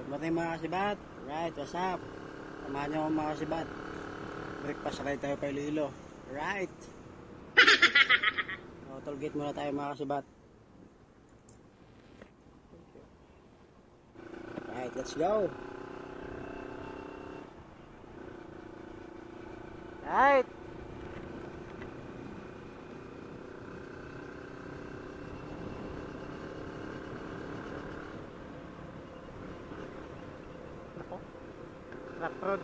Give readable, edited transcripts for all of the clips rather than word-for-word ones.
Batay mga kasibat. Right, what's up? Samahan niyo mga kasibat. Breakfast ride tayo pa Iloilo. Right. So, tollgate muna tayo mga kasibat. Right, let's go. Right. Rock road.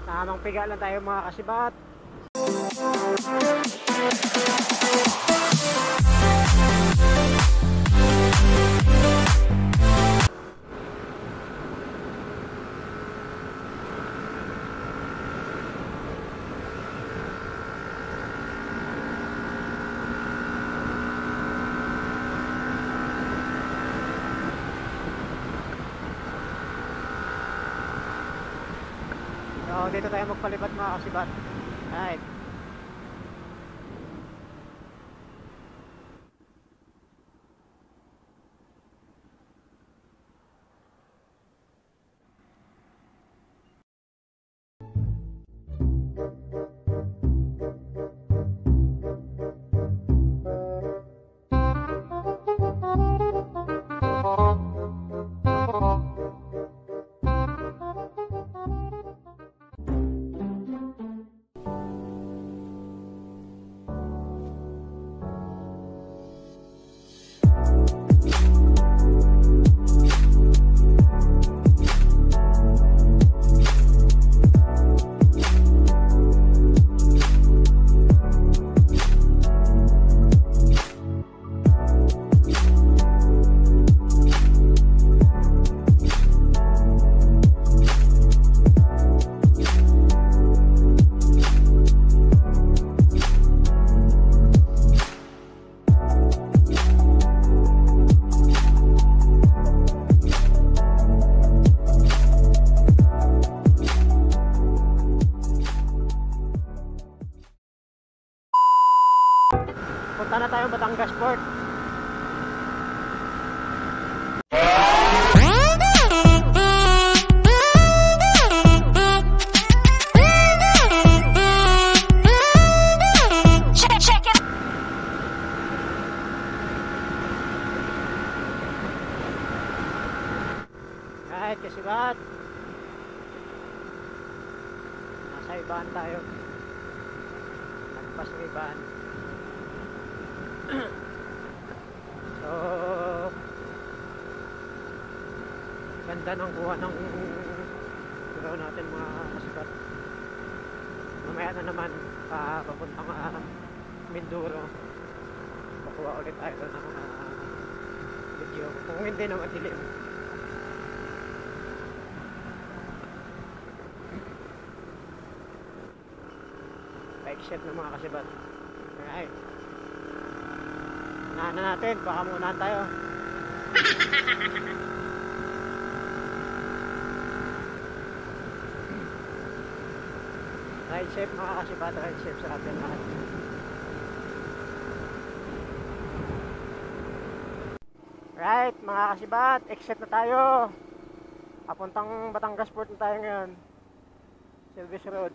Tamang piga lang tayo mga kasibat. So, dito tayo magpalipat mga kasibat. Right. Punta na tayo Batangas Port. Right, kasibat. Nasa ibaan tayo. Nagpas ng ibaan. So, ganda ng kuha ng gulaw natin mga kasibat. Mamaya na naman papuntang Mindoro. Pakuha ulit tayo ng video kung hindi na madilim. Bike set ng mga kasibat. Alright, na natin, baka muna tayo. Ride safe mga kasibat, ride safe sa atin lahat. Right mga kasibat, exit na tayo. Papuntang Batangas Port na tayo ngayon. Silvis Road.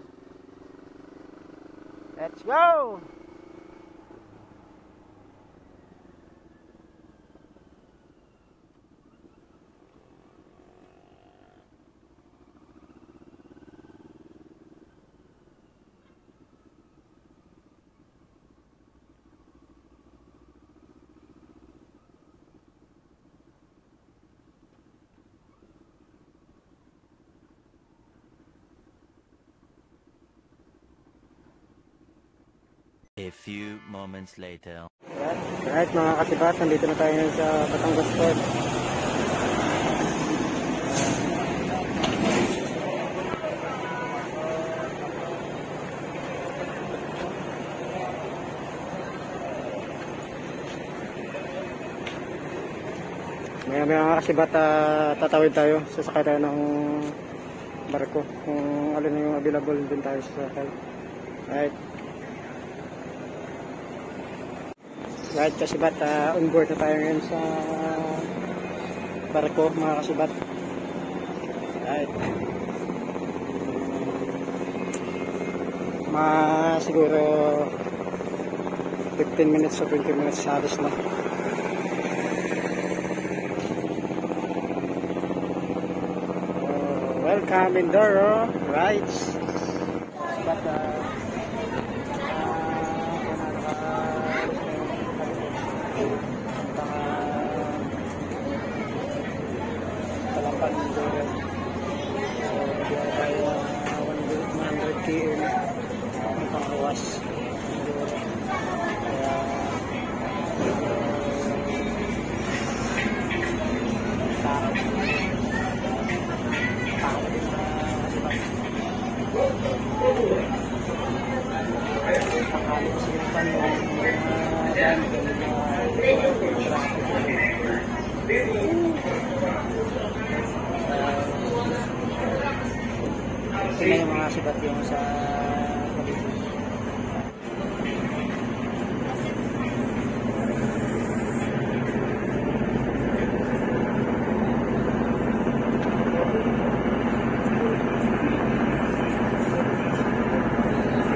Let's go! A few moments later. Right mga kasibat, nandito na tayo sa Batangas Port. Maya mga kasibat, tatawid tayo. Sasakay tayo ng barko. Kung alin yung available din tayo sasakay. Right. Right, kasibat, on board na tayo ngayon sa barko mga kasibat. Right. Siguro 15 minutes o 20 minutes halos na. Welcome Mindoro, right? But Kalapan Mindoro. Tayo 100 km ang pangkawas Mindoro. Kaya sila yung mga sibat yung sa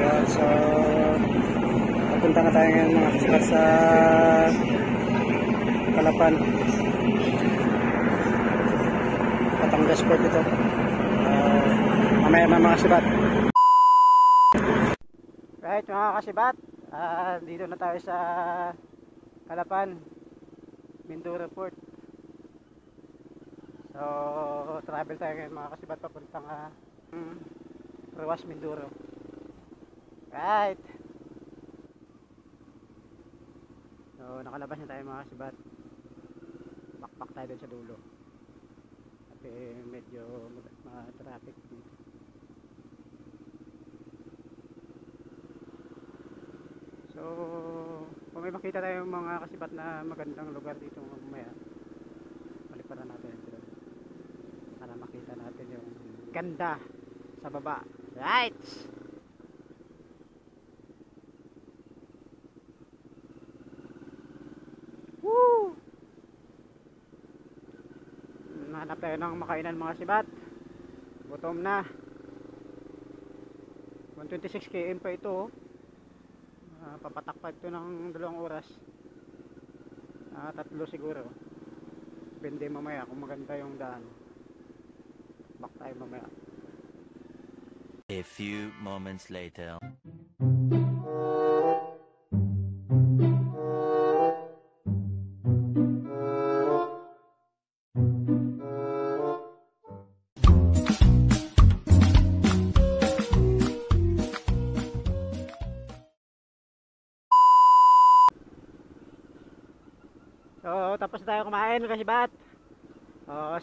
yan. So papunta na tayo ngayon mga sibat sa Kalapan, Batangas Port ito. Mamaya na mga kasibat. Right mga kasibat, dito na tayo sa Kalapan, Mindoro Port. So travel tayo ngayon mga kasibat papuntang Ruas, Mindoro. Right. So nakalabas na tayo mga kasibat. Bakbak tayo dun sa dulo. At medyo traffic dito. So kung may makita tayong mga kasibat na magandang lugar dito mamaya, baliparan natin ito para makita natin yung ganda sa baba. Right. Woo! Hanap tayo ng makainan mga kasibat. Gutom na. 126 km pa ito. Papatakpad ito ng 2 oras. 3 siguro. Depende mamaya kung maganda yung daan. Back tayo mamaya. A few moments later. So tapos na tayo kumain kasibat.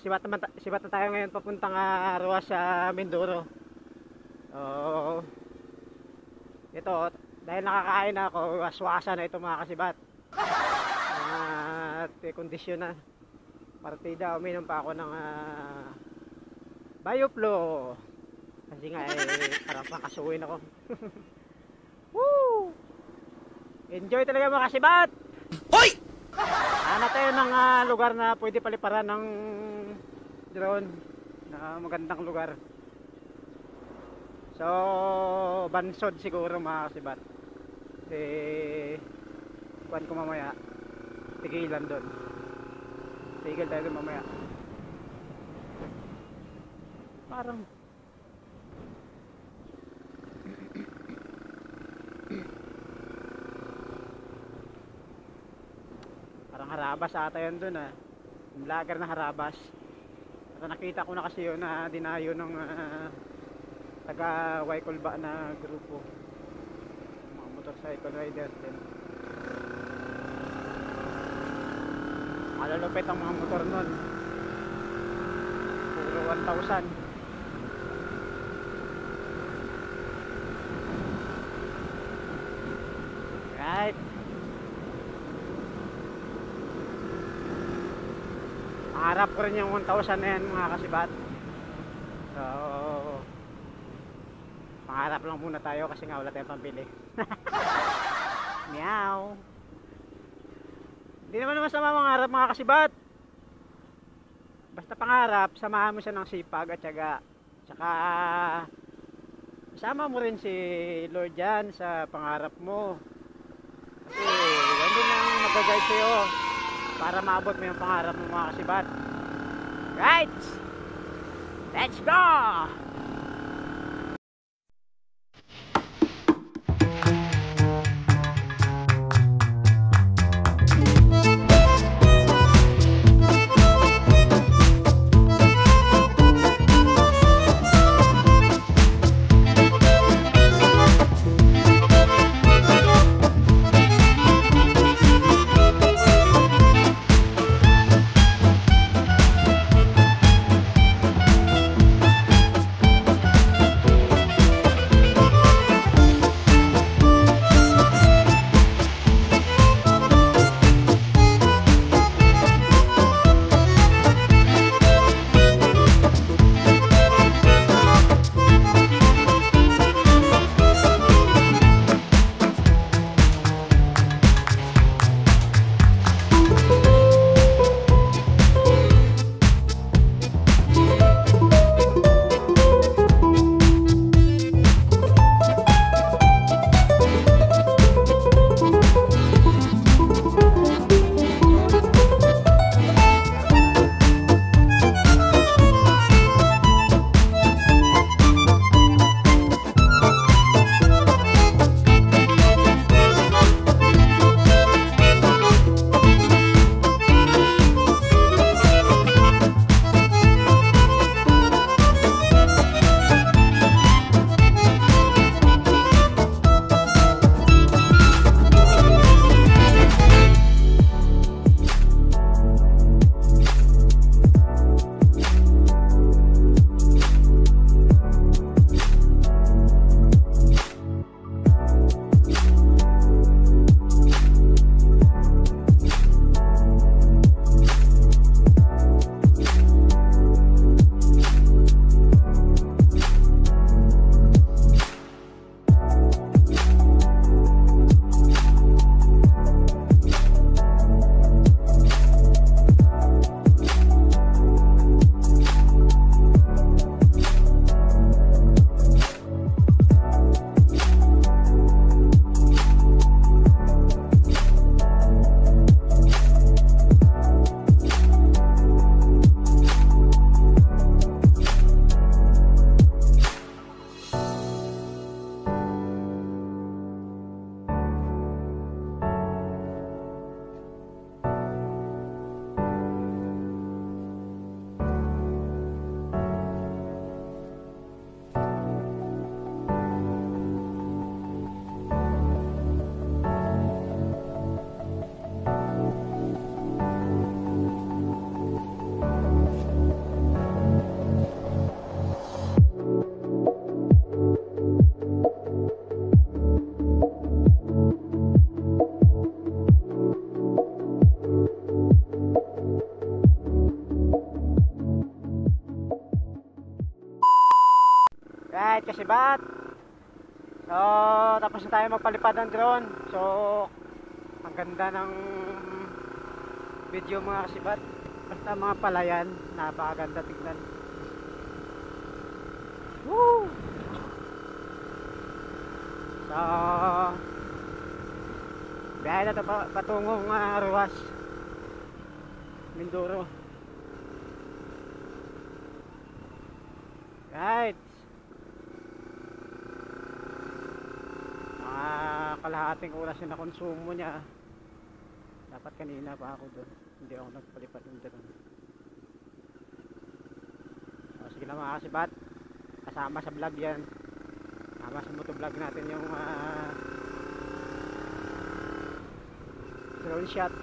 Sibat na tayo ngayon papuntang Ruas sa Mindoro. So ito dahil nakakain na ako, waswasa na ito mga kasibat. At kondisyon na. Partida, uminom pa ako ng Bioflo. Kasi nga parang pakasuhin ako. Woo! Enjoy talaga mga kasibat. Hoy! Hanap tayo ng lugar na pwede paliparan ng drone na magandang lugar. So Bansod siguro mga kasibat. Kuan ko mamaya tigilan doon. Tigil tayo doon mamaya. Parang Harabas ata yun dun vlogger na Harabas. At nakita ko na kasi yun na dinayo ng taga Waikulba na grupo, mga motorcycle rider din. Malalupit ang mga motor nun, puro 1,000. Right. Pangarap ko rin yung 1,000 na yan mga kasibat. So pangarap lang muna tayo kasi nga wala tayong pambili. Meow. Hindi naman masama mangarap mga kasibat. basta pangarap, samahan mo siya ng sipag at syaga. Tsaka isama mo rin si Lord dyan sa pangarap mo. Kasi yan din ang mag-guide sa'yo para maabot mo yung pangarap mo mga kasibat. Right! Let's go! Right, kasibat. So, tapos na tayo magpalipad ng drone. So, ang ganda ng video mga kasibat. Basta mga palayan, napakaganda tignan. Woo! So, biyahe na ito patungong Ruas, Mindoro. Right. Kalahating oras yung nakonsumo niya. Dapat kanina pa ako doon, hindi ako nagpalipad yung drone. So, sige lang mga kasibat, kasama sa vlog yan, kasama sa motovlog natin yung drone shot.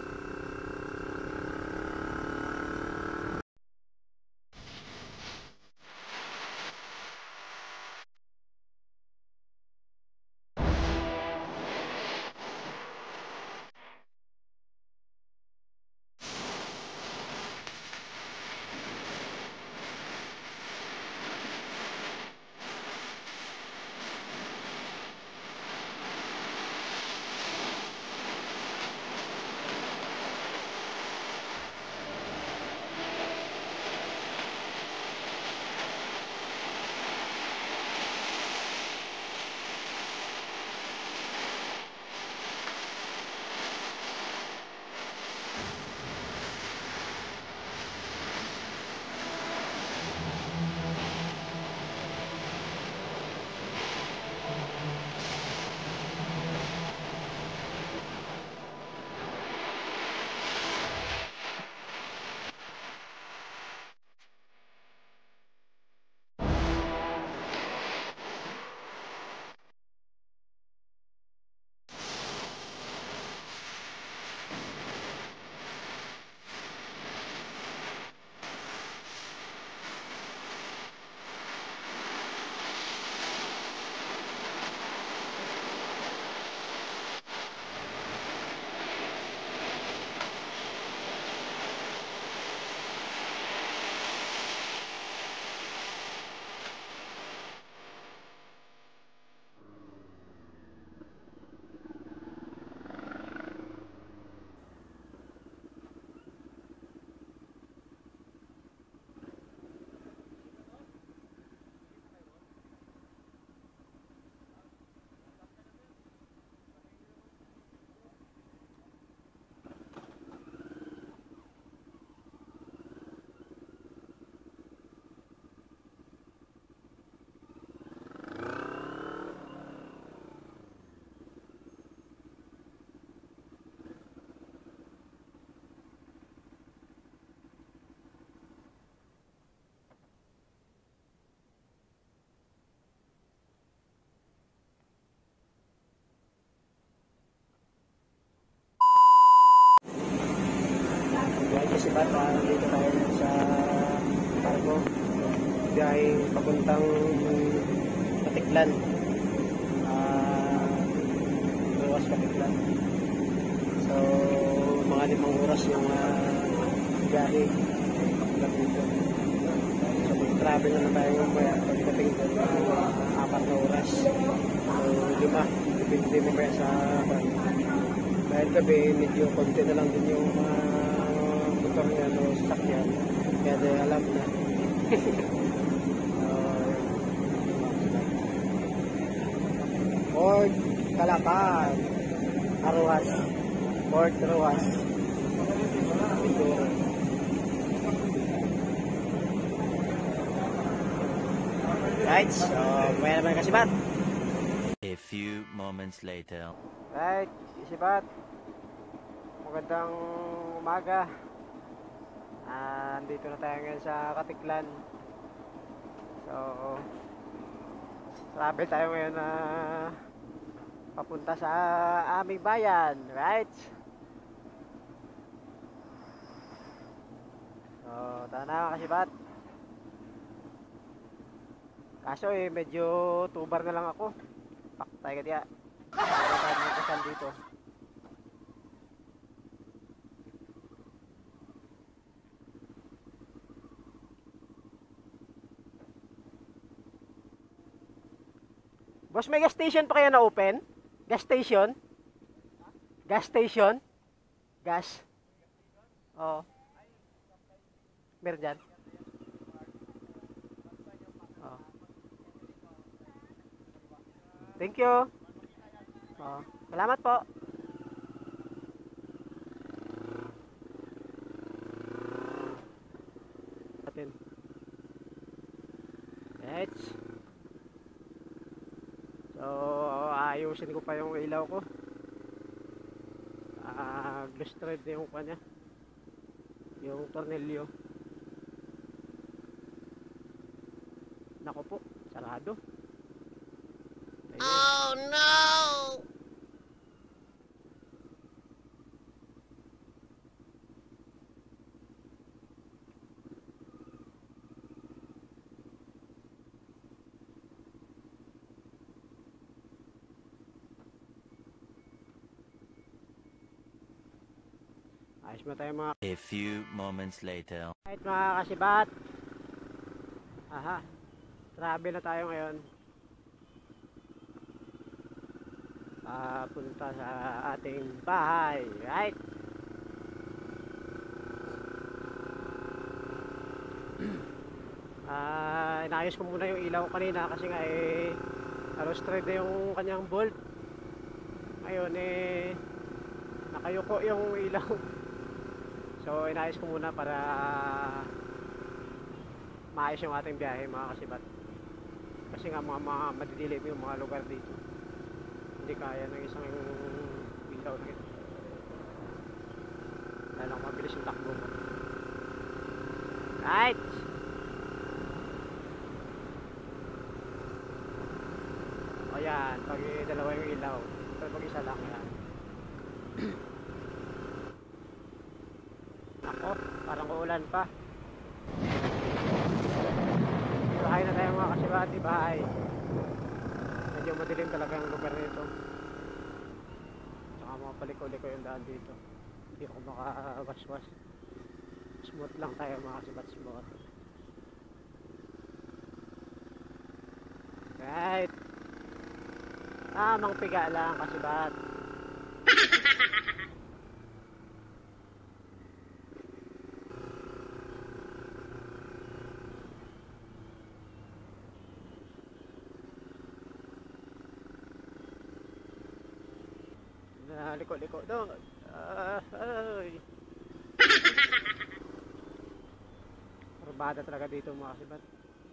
kasibat, dito tayo sa cargo. Biyahe papuntang Katiklan. Ruwas Katiklan. So, mga 5 oras yung biyahe. Dito. So, mag-travel na tayo mamaya. Pagdating doon, 4 na oras. So, 5. Depende mamaya sa dahil gabi, medyo konti na lang din yung motor niya, sasakyan. Kaya di alam na. Port Calapan, Aruhas, Port Ruhas, Mindoro. Right, so may naman kasibat. A few moments later. Right, kasibat. Magandang umaga. Andito na tayo ngayon sa Katiklan. So, travel tayo ngayon na papunta sa aming bayan, right? So, tara na kasibat. Kaso medyo tubar na lang ako. Paktay ka diya. Para tayo magkasal dito. Boss, may gas station pa kaya na open? Gas station? Gas station? Gas? Oo. Meron dyan? Oo. Thank you. Oo. Salamat po. Atin. Right. So, ayusin ko pa yung ilaw ko. Glustered na yung kanya. Yung tornilyo. Nako po, sarado. Ayun. Oh no! Ayos mo tayo mga... A few moments later. Right mga kasibat. Aha. Travel na tayo ngayon. Punta sa ating bahay. Right? Inayos ko muna yung ilaw kanina kasi nga roasted na yung kanyang bulb. Ngayon nakayuko yung ilaw. So inayos ko muna para maayos yung ating biyahe mga kasibat. Kasi nga mga madidilim yung mga lugar dito. Hindi kaya ng isang ilaw na ito. Lalang mabilis yung takbo mo. Right! O yan, pag dalawa yung ilaw. Pero pag isa lang yan. Ako, parang uulan pa. Bahay na tayo mga kasibati, bahay. Medyo madilim talaga ang lugar nito. Saka mga paliko-liko yung daan dito. Hindi ako makawaswas. Smooth lang tayo mga kasibat, smooth. Right. Tamang piga lang kasibat. Liko-liko dong. Ay. Barbada talaga dito mga kasibat.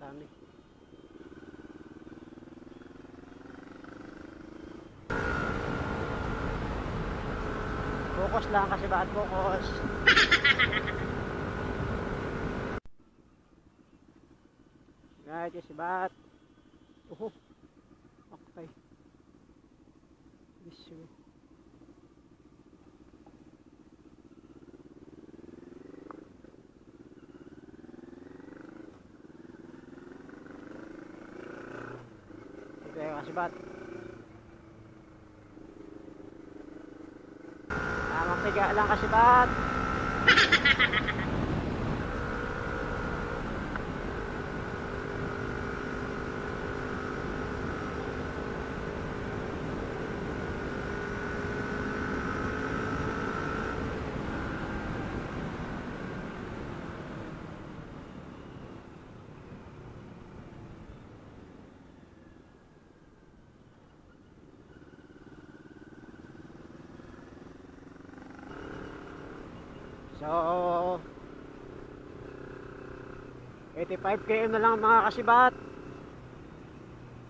Dami. Focus lang kasibat, focus. Right, kasibat. Okay. Bisyo. kasibat. Tamang tiga lang kasibat. So 85 km na lang mga kasibat.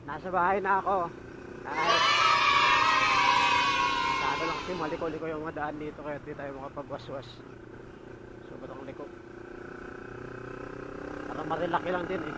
Nasa bahay na ako. Kahit masyado lang kasi maliko-liko yung mga daan dito, kaya di tayo makapagwaswas. Sobrang liko. Para marilaki lang din eh.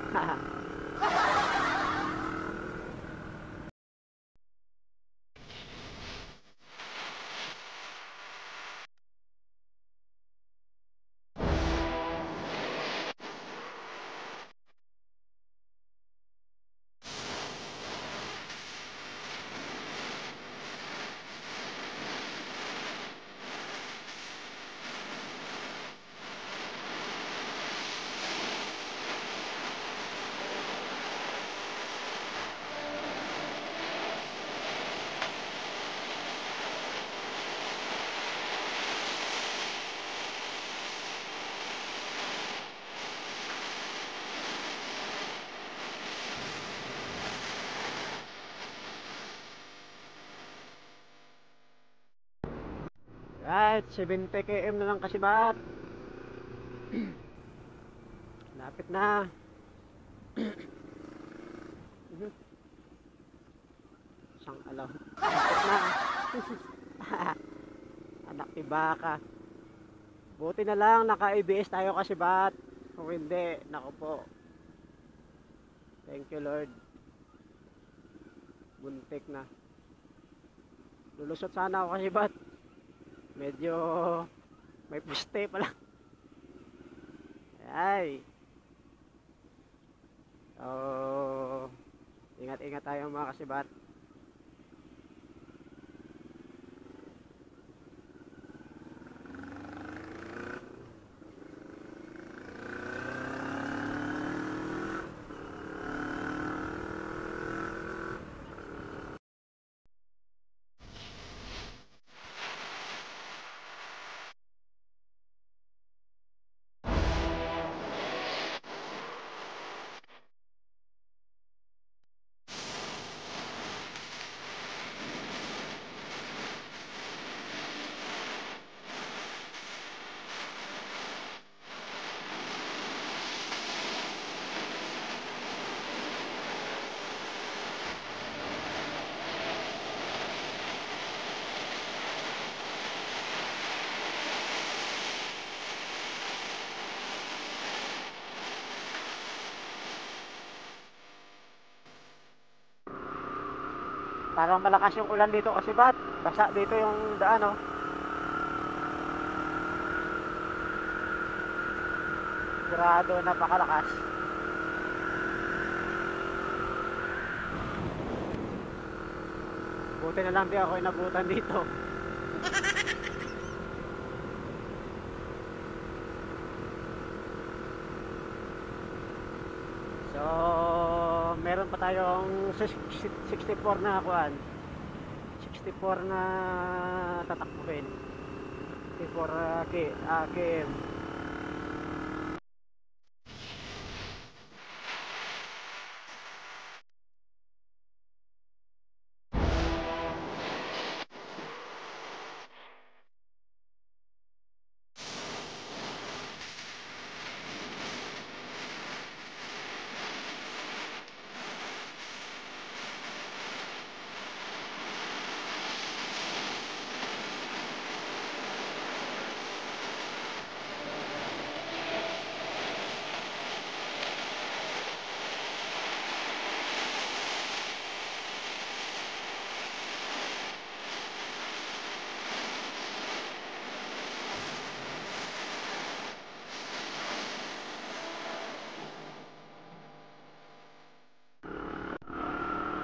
Right, 70 km na lang kasibat. Lapit na. Isang alaw. Lapit na. Anak ni baka. Buti na lang naka-ABS tayo kasibat. Kung hindi, naku po. Thank you Lord. Buntik na. Lulusot sana ako kasibat. Medyo may puste pa lang. Ay. So, ingat-ingat tayo mga kasibat. Parang malakas yung ulan dito kasibat. Basa dito yung daan, oh. Sigurado napakalakas. Buti na lang di ako inabutan dito. So, meron pa tayong 64 na kuan. 64 na tatakbuhin. 64 km.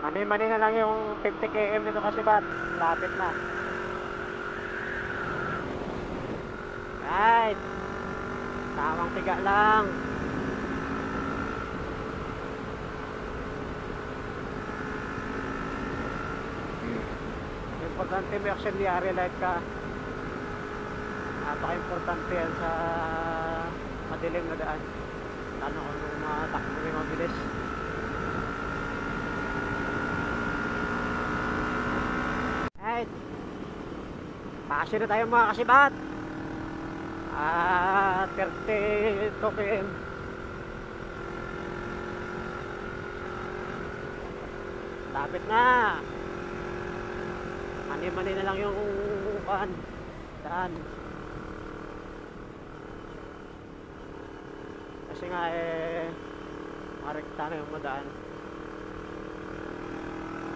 Mani-mani na lang yung 50 km nito kasibat. Lapit na. Right. Tamang tiga lang. Importante may auxiliary light ka. Napaka-importante yan sa madilim na daan. Lalo kung matakbo yung mabilis. Right. Pakasi na tayo mga kasibat. 32 km. Lapit na. Mani-mani na lang yung daan. Kasi nga marekta na yung madaan.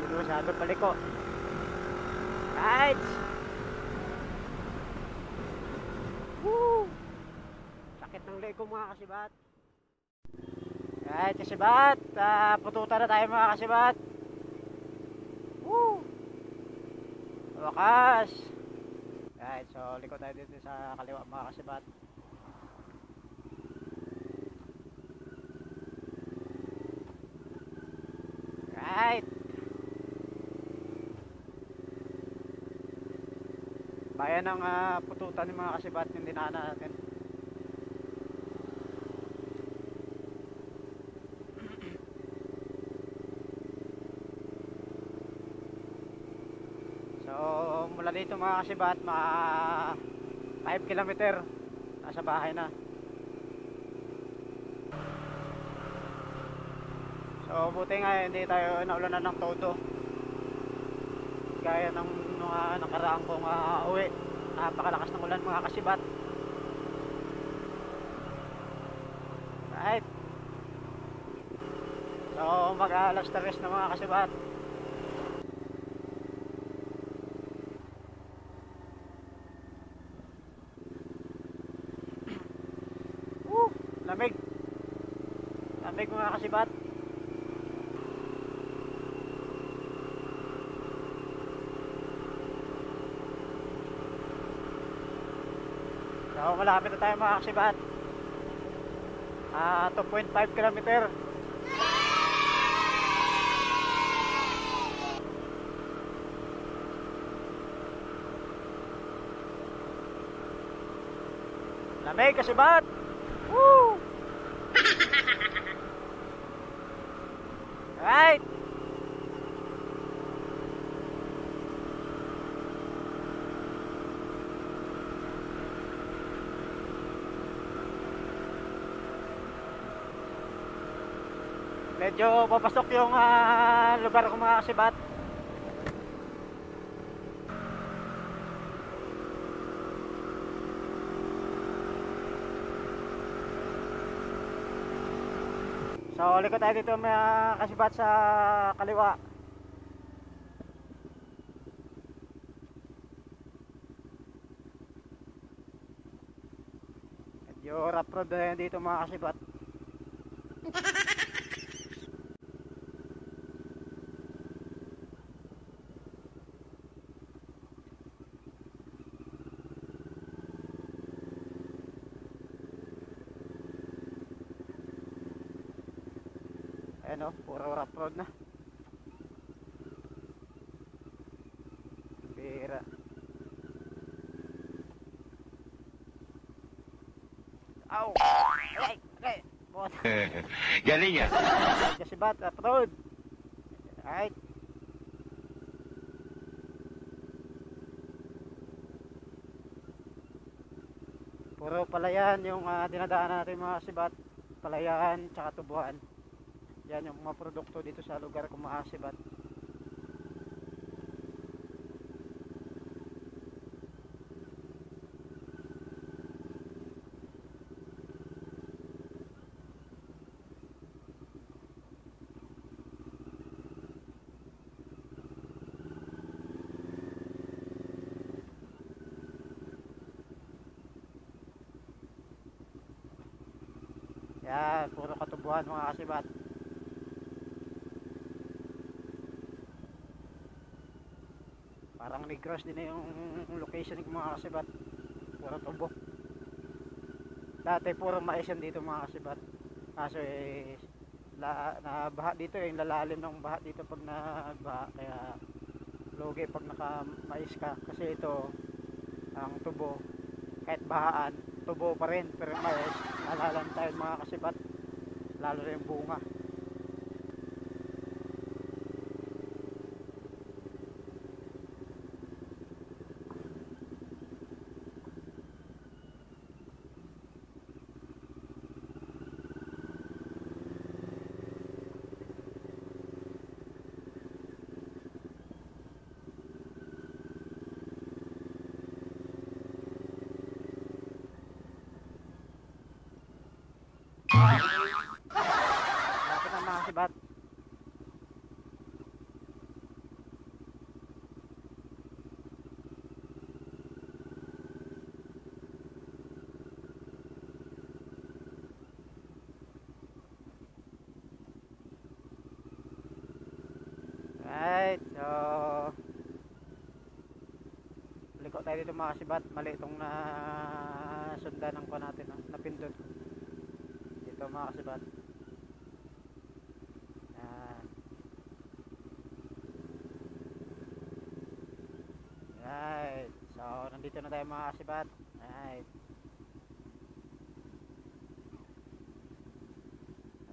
Hindi masyado paliko. Right. Woo! Sakit ng leg ko mga kasibat. Right, kasibat. Pututan na tayo mga kasibat. Woo! Wakas. Right, so liko tayo dito sa kaliwa mga kasibat. Right. Bayan ng pututan ng mga kasibat yung dinaanan natin. So mula dito mga kasibat, mga 5 kilometer nasa bahay na. So buti nga hindi tayo naulanan ng todo. Gaya ng nakaraang kong uwi. Napakalakas ng ulan mga kasibat. Right. So mag-alas 3 na mga kasibat. Lamig. Lamig mga kasibat. So malapit na tayo mga kasibat. 2.5 kilometer. Lamig kasibat. Woo! Right. Medyo papasok yung lugar ko mga kasibat. So likod tayo dito mga kasibat sa kaliwa. Medyo rough road na yan dito mga kasibat. Ayan o, puro rough road na. Bira. Aw! Ay! Ay! Bot! Galing yan. Kasi bat, rough road. Right. Puro palayan yung dinadaanan natin mga sibat. Palayan, tsaka tubuhan. Yan yung mga produkto dito sa lugar kung mga sibat. Yan, puro katubuhan mga kasibat. Parang Negros din na yung location ng mga kasibat. Puro tubo. Dati puro mais yan dito mga kasibat. Kaso nabaha dito yung lalalim ng baha dito pag nagbaha. Kaya lugi pag naka-mais ka. Kasi ito, ang tubo, kahit bahaan, tubo pa rin. Pero yung mais, nalalan tayo mga kasibat. Lalo na yung bunga. Lapit ng mga kasibat. Right, so liko tayo dito mga kasibat. Mali itong na sundanan ko natin, napindot ko dito mga kasibat. Yan. Right, so nandito na tayo mga kasibat. Right.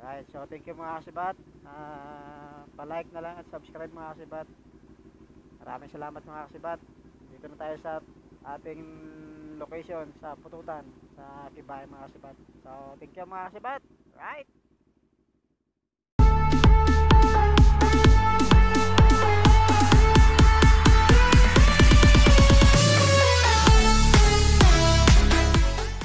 Right, so thank you mga kasibat. Pa-like na lang at subscribe mga kasibat. Maraming salamat mga kasibat. Dito na tayo sa ating location sa Pututan, sa Kibay mga kasibat. So thank you mga kasibat. Right.